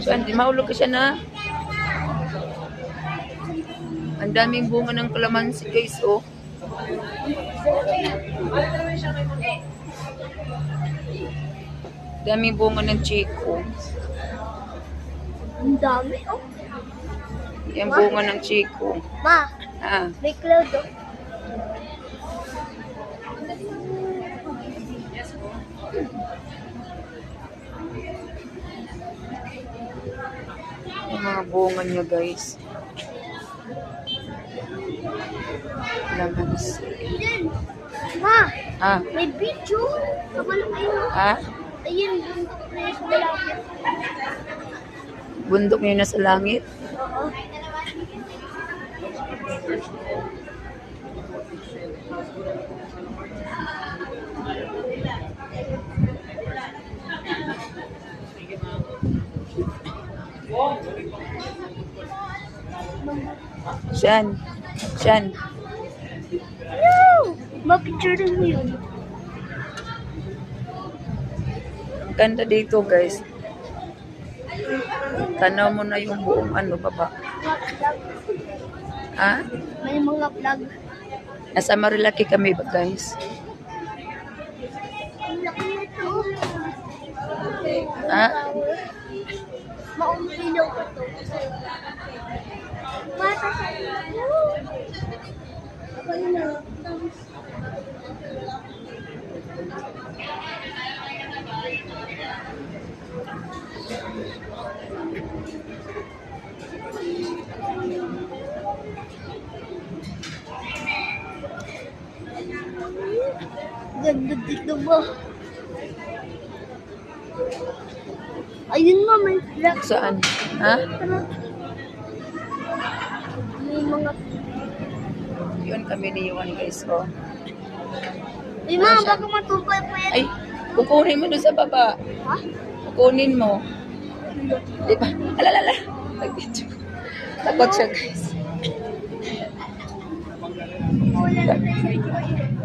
So, hindi mahulog ka siya na. Ang daming bunga ng kalamansi, guys, oh. Daming bunga ng chiko. Ang dami, oh. Yan bunga ng chiko. Ma, Ah, may cloud, oh. yung mga bunga niya, guys. Kalamansi. Ayun. Ma, Ah, may video. Ayun, ah? ayun, bundok na yung malapit. Bundok niya na sa langit. Oo. Siyan. Siyan. No! Ma-picture rin mo yun. Ang ganda dito, guys. Tanaw mo na yung buong ano, baba. Ah? May mga vlog. Nasa Marilaki kami ba, guys? Ang laki nito. Ah? Maumilaw ko to. Mata sa ganda dito ba? Ayun ma, may vlog. Saan? Ha? May mga... Yun kami ni Yuan, guys, oh. Ay ma, baka matupay pa yan. Ay, kukunin mo doon sa baba. Ha? Kukunin mo. Di ba? Alalala. Nag-video. Takot siya, guys. Wala na siya.